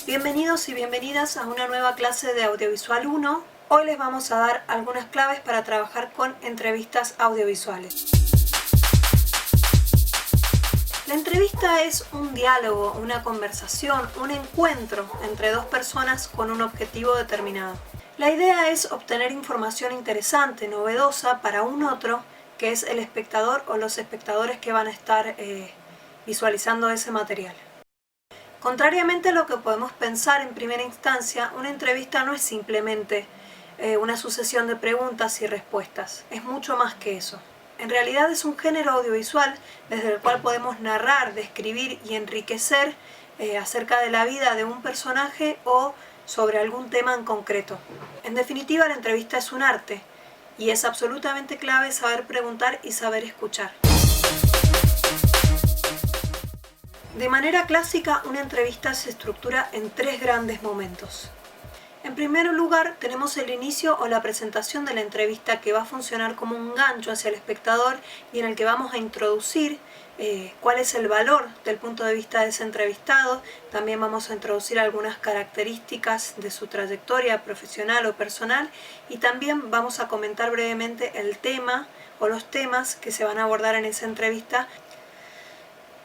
Bienvenidos y bienvenidas a una nueva clase de Audiovisual 1. Hoy les vamos a dar algunas claves para trabajar con entrevistas audiovisuales. La entrevista es un diálogo, una conversación, un encuentro entre dos personas con un objetivo determinado. La idea es obtener información interesante, novedosa para un otro, que es el espectador o los espectadores que van a estar visualizando ese material. Contrariamente a lo que podemos pensar en primera instancia, una entrevista no es simplemente una sucesión de preguntas y respuestas, es mucho más que eso. En realidad es un género audiovisual desde el cual podemos narrar, describir y enriquecer acerca de la vida de un personaje o sobre algún tema en concreto. En definitiva, la entrevista es un arte y es absolutamente clave saber preguntar y saber escuchar. De manera clásica, una entrevista se estructura en tres grandes momentos. En primer lugar, tenemos el inicio o la presentación de la entrevista, que va a funcionar como un gancho hacia el espectador y en el que vamos a introducir cuál es el valor del punto de vista de ese entrevistado. También vamos a introducir algunas características de su trayectoria profesional o personal y también vamos a comentar brevemente el tema o los temas que se van a abordar en esa entrevista.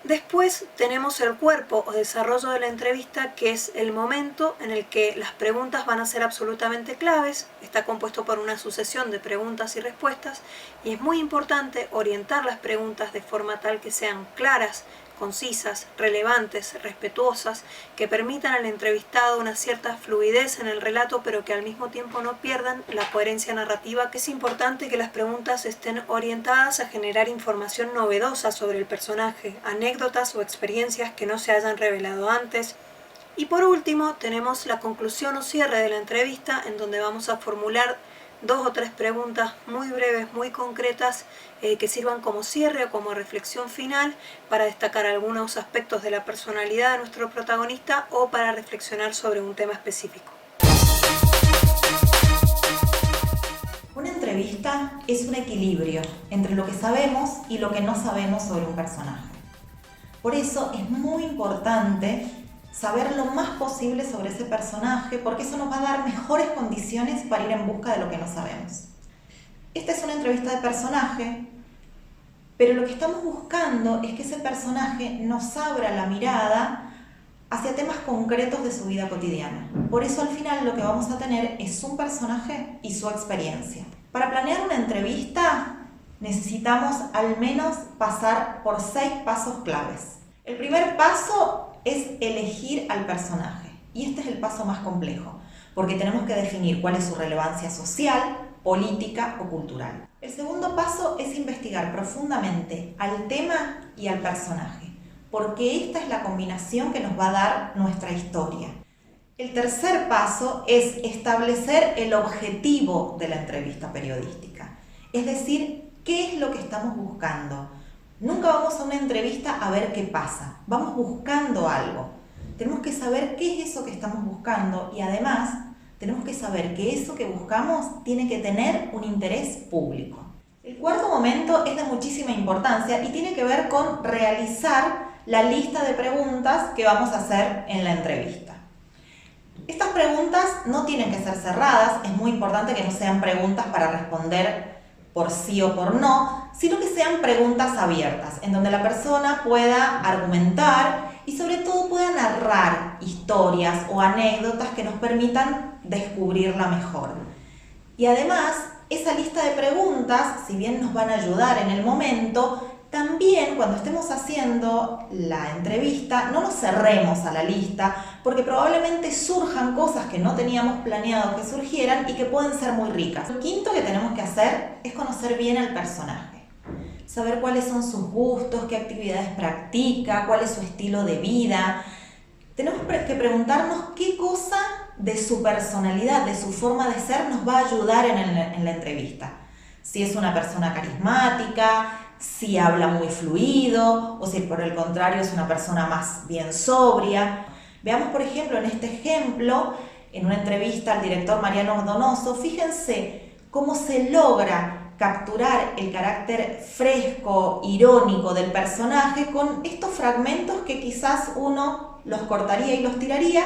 Después tenemos el cuerpo o desarrollo de la entrevista, que es el momento en el que las preguntas van a ser absolutamente claves. Está compuesto por una sucesión de preguntas y respuestas y es muy importante orientar las preguntas de forma tal que sean claras, concisas, relevantes, respetuosas, que permitan al entrevistado una cierta fluidez en el relato, pero que al mismo tiempo no pierdan la coherencia narrativa, que es importante que las preguntas estén orientadas a generar información novedosa sobre el personaje, anécdotas o experiencias que no se hayan revelado antes. Y por último, tenemos la conclusión o cierre de la entrevista, en donde vamos a formular 2 o 3 preguntas muy breves, muy concretas, que sirvan como cierre o como reflexión final para destacar algunos aspectos de la personalidad de nuestro protagonista o para reflexionar sobre un tema específico. Una entrevista es un equilibrio entre lo que sabemos y lo que no sabemos sobre un personaje. Por eso es muy importante saber lo más posible sobre ese personaje, porque eso nos va a dar mejores condiciones para ir en busca de lo que no sabemos. Esta es una entrevista de personaje, pero lo que estamos buscando es que ese personaje nos abra la mirada hacia temas concretos de su vida cotidiana. Por eso al final lo que vamos a tener es un personaje y su experiencia. Para planear una entrevista necesitamos al menos pasar por 6 pasos claves. El primer paso es elegir al personaje, y este es el paso más complejo, porque tenemos que definir cuál es su relevancia social, política o cultural. El segundo paso es investigar profundamente al tema y al personaje, porque esta es la combinación que nos va a dar nuestra historia. El tercer paso es establecer el objetivo de la entrevista periodística, es decir, qué es lo que estamos buscando. Nunca vamos a una entrevista a ver qué pasa, vamos buscando algo. Tenemos que saber qué es eso que estamos buscando y además tenemos que saber que eso que buscamos tiene que tener un interés público. El cuarto momento es de muchísima importancia y tiene que ver con realizar la lista de preguntas que vamos a hacer en la entrevista. Estas preguntas no tienen que ser cerradas, es muy importante que no sean preguntas para responder por sí o por no, sino que sean preguntas abiertas, en donde la persona pueda argumentar y sobre todo pueda narrar historias o anécdotas que nos permitan descubrirla mejor. Y además, esa lista de preguntas, si bien nos van a ayudar en el momento, también cuando estemos haciendo la entrevista no nos cerremos a la lista, porque probablemente surjan cosas que no teníamos planeado que surgieran y que pueden ser muy ricas. Lo quinto que tenemos que hacer es conocer bien al personaje, saber cuáles son sus gustos, qué actividades practica, cuál es su estilo de vida. Tenemos que preguntarnos qué cosa de su personalidad, de su forma de ser, nos va a ayudar en la entrevista. Si es una persona carismática, si habla muy fluido o si por el contrario es una persona más bien sobria. Veamos, por ejemplo, en este ejemplo, en una entrevista al director Mariano Donoso, fíjense cómo se logra capturar el carácter fresco, irónico del personaje con estos fragmentos que quizás uno los cortaría y los tiraría,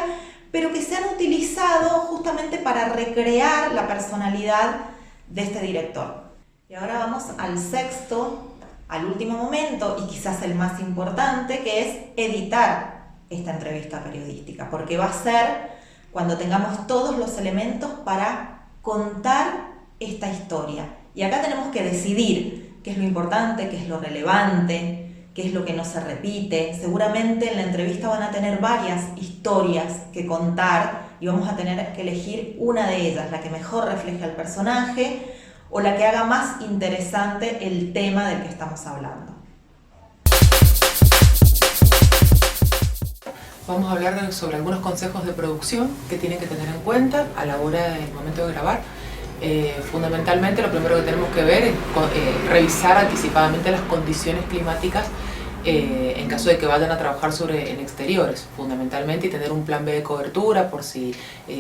pero que se han utilizado justamente para recrear la personalidad de este director. Y ahora vamos al sexto, al último momento, y quizás el más importante, que es editar esta entrevista periodística, porque va a ser cuando tengamos todos los elementos para contar esta historia. Y acá tenemos que decidir qué es lo importante, qué es lo relevante, qué es lo que no se repite. Seguramente en la entrevista van a tener varias historias que contar y vamos a tener que elegir una de ellas, la que mejor refleje al personaje o la que haga más interesante el tema del que estamos hablando. Vamos a hablar sobre algunos consejos de producción que tienen que tener en cuenta a la hora del momento de grabar. Fundamentalmente lo primero que tenemos que ver es revisar anticipadamente las condiciones climáticas en caso de que vayan a trabajar en exteriores, fundamentalmente, y tener un plan B de cobertura por si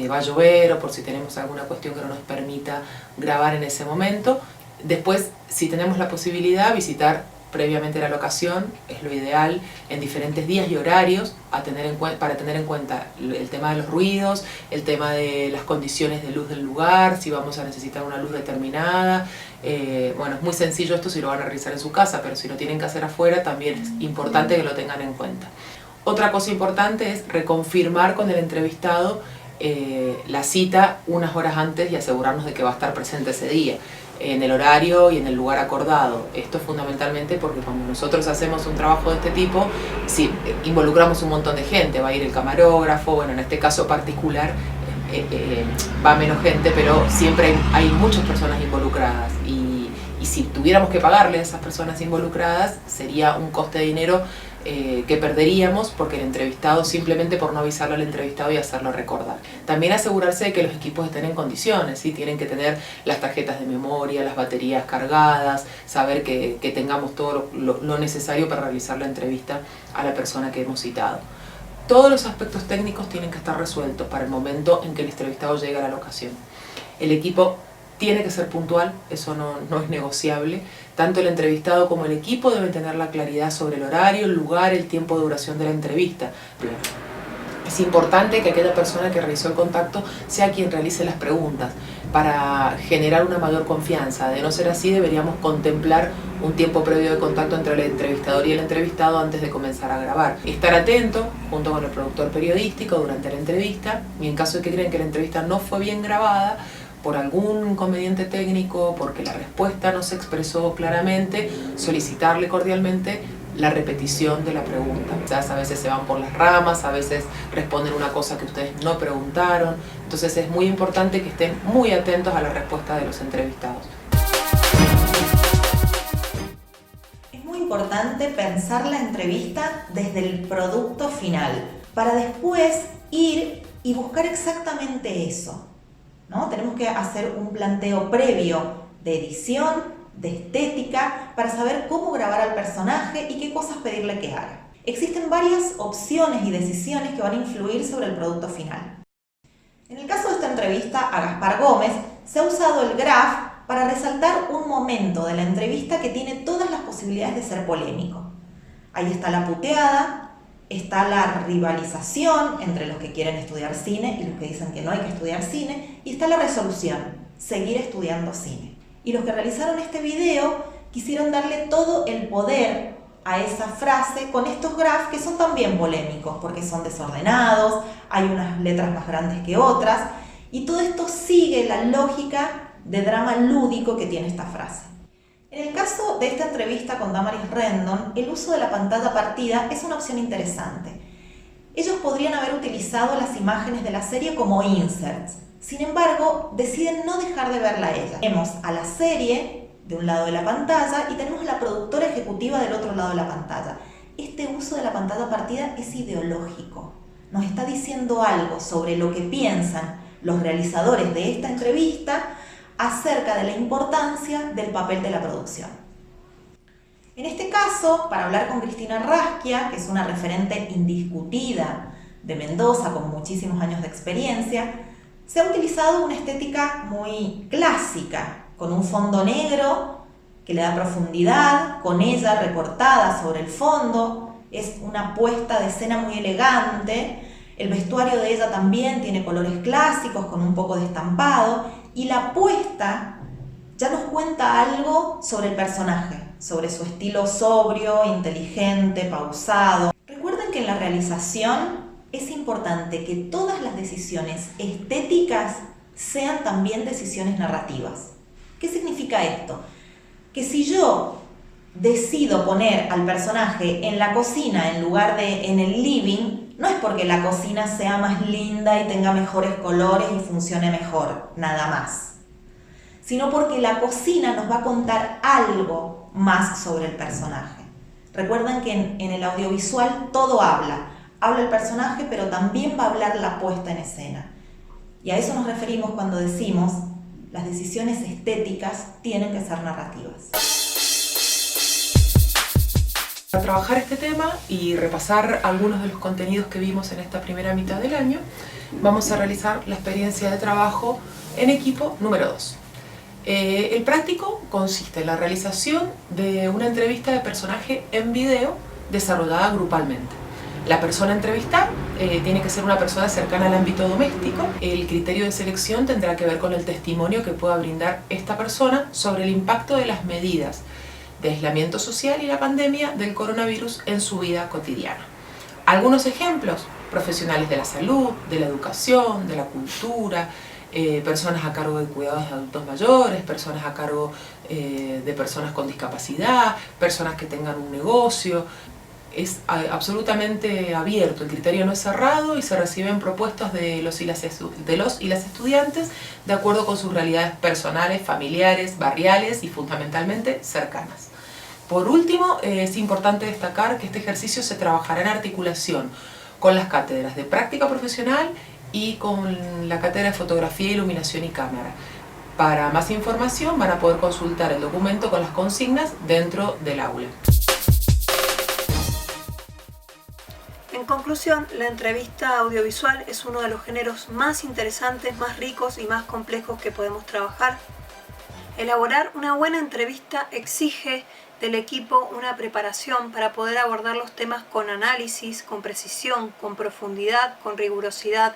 va a llover o por si tenemos alguna cuestión que no nos permita grabar en ese momento. Después, si tenemos la posibilidad, visitar previamente la locación, es lo ideal, en diferentes días y horarios para tener en cuenta el tema de los ruidos, el tema de las condiciones de luz del lugar, si vamos a necesitar una luz determinada. Bueno, es muy sencillo esto si lo van a realizar en su casa, pero si lo tienen que hacer afuera también es importante que lo tengan en cuenta. Otra cosa importante es reconfirmar con el entrevistado la cita unas horas antes y asegurarnos de que va a estar presente ese día, en el horario y en el lugar acordado. Esto es fundamentalmente porque cuando nosotros hacemos un trabajo de este tipo, sí, involucramos un montón de gente, va a ir el camarógrafo, bueno, en este caso particular va menos gente, pero siempre hay muchas personas involucradas y si tuviéramos que pagarle a esas personas involucradas sería un coste de dinero que perderíamos porque el entrevistado, simplemente por no avisarlo al entrevistado y hacerlo recordar. También asegurarse de que los equipos estén en condiciones, ¿sí? Tienen que tener las tarjetas de memoria, las baterías cargadas, saber que tengamos todo lo necesario para realizar la entrevista a la persona que hemos citado. Todos los aspectos técnicos tienen que estar resueltos para el momento en que el entrevistado llegue a la locación. El equipo tiene que ser puntual, eso no es negociable. Tanto el entrevistado como el equipo deben tener la claridad sobre el horario, el lugar, el tiempo de duración de la entrevista. Es importante que aquella persona que realizó el contacto sea quien realice las preguntas para generar una mayor confianza. De no ser así, deberíamos contemplar un tiempo previo de contacto entre el entrevistador y el entrevistado antes de comenzar a grabar. Estar atento junto con el productor periodístico durante la entrevista y en caso de que crean que la entrevista no fue bien grabada, por algún inconveniente técnico, porque la respuesta no se expresó claramente, solicitarle cordialmente la repetición de la pregunta. Quizás a veces se van por las ramas, a veces responden una cosa que ustedes no preguntaron. Entonces es muy importante que estén muy atentos a la respuesta de los entrevistados. Es muy importante pensar la entrevista desde el producto final, para después ir y buscar exactamente eso, ¿no? Tenemos que hacer un planteo previo de edición, de estética, para saber cómo grabar al personaje y qué cosas pedirle que haga. Existen varias opciones y decisiones que van a influir sobre el producto final. En el caso de esta entrevista a Gaspar Gómez, se ha usado el graph para resaltar un momento de la entrevista que tiene todas las posibilidades de ser polémico. Ahí está la puteada, está la rivalización entre los que quieren estudiar cine y los que dicen que no hay que estudiar cine, y está la resolución, seguir estudiando cine. Y los que realizaron este video quisieron darle todo el poder a esa frase con estos graphs que son también polémicos porque son desordenados, hay unas letras más grandes que otras, y todo esto sigue la lógica de drama lúdico que tiene esta frase. En el caso de esta entrevista con Damaris Rendon, el uso de la pantalla partida es una opción interesante. Ellos podrían haber utilizado las imágenes de la serie como inserts. Sin embargo, deciden no dejar de verla a ella. Tenemos a la serie de un lado de la pantalla y tenemos a la productora ejecutiva del otro lado de la pantalla. Este uso de la pantalla partida es ideológico. Nos está diciendo algo sobre lo que piensan los realizadores de esta entrevista acerca de la importancia del papel de la producción. En este caso, para hablar con Cristina Rasquia, que es una referente indiscutida de Mendoza con muchísimos años de experiencia, se ha utilizado una estética muy clásica, con un fondo negro que le da profundidad, con ella recortada sobre el fondo. Es una puesta de escena muy elegante. El vestuario de ella también tiene colores clásicos con un poco de estampado, y la puesta ya nos cuenta algo sobre el personaje, sobre su estilo sobrio, inteligente, pausado. Recuerden que en la realización es importante que todas las decisiones estéticas sean también decisiones narrativas. ¿Qué significa esto? Que si yo decido poner al personaje en la cocina en lugar de en el living, no es porque la cocina sea más linda y tenga mejores colores y funcione mejor, nada más, sino porque la cocina nos va a contar algo más sobre el personaje. Recuerden que en el audiovisual todo habla el personaje, pero también va a hablar la puesta en escena. Y a eso nos referimos cuando decimos las decisiones estéticas tienen que ser narrativas. Para trabajar este tema y repasar algunos de los contenidos que vimos en esta primera mitad del año, vamos a realizar la experiencia de trabajo en equipo número 2. El práctico consiste en la realización de una entrevista de personaje en video desarrollada grupalmente. La persona a entrevistar tiene que ser una persona cercana al ámbito doméstico. El criterio de selección tendrá que ver con el testimonio que pueda brindar esta persona sobre el impacto de las medidas de aislamiento social y la pandemia del coronavirus en su vida cotidiana. Algunos ejemplos: profesionales de la salud, de la educación, de la cultura, personas a cargo de cuidados de adultos mayores, personas a cargo de personas con discapacidad, personas que tengan un negocio. Es absolutamente abierto, el criterio no es cerrado y se reciben propuestas de los y las estudiantes de acuerdo con sus realidades personales, familiares, barriales y fundamentalmente cercanas. Por último, es importante destacar que este ejercicio se trabajará en articulación con las cátedras de práctica profesional y con la cátedra de fotografía, iluminación y cámara. Para más información van a poder consultar el documento con las consignas dentro del aula. En conclusión, la entrevista audiovisual es uno de los géneros más interesantes, más ricos y más complejos que podemos trabajar. Elaborar una buena entrevista exige del equipo una preparación para poder abordar los temas con análisis, con precisión, con profundidad, con rigurosidad.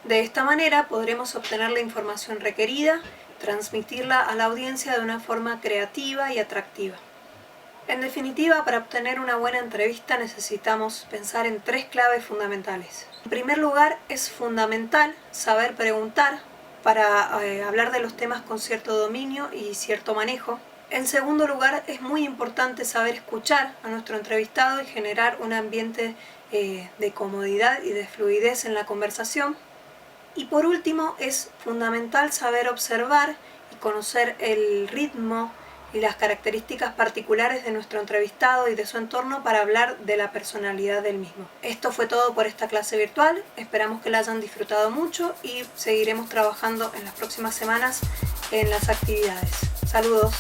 De esta manera podremos obtener la información requerida, transmitirla a la audiencia de una forma creativa y atractiva. En definitiva, para obtener una buena entrevista necesitamos pensar en 3 claves fundamentales. En primer lugar, es fundamental saber preguntar para hablar de los temas con cierto dominio y cierto manejo. En segundo lugar, es muy importante saber escuchar a nuestro entrevistado y generar un ambiente de comodidad y de fluidez en la conversación. Y por último, es fundamental saber observar y conocer el ritmo y las características particulares de nuestro entrevistado y de su entorno para hablar de la personalidad del mismo. Esto fue todo por esta clase virtual, esperamos que la hayan disfrutado mucho y seguiremos trabajando en las próximas semanas en las actividades. Saludos.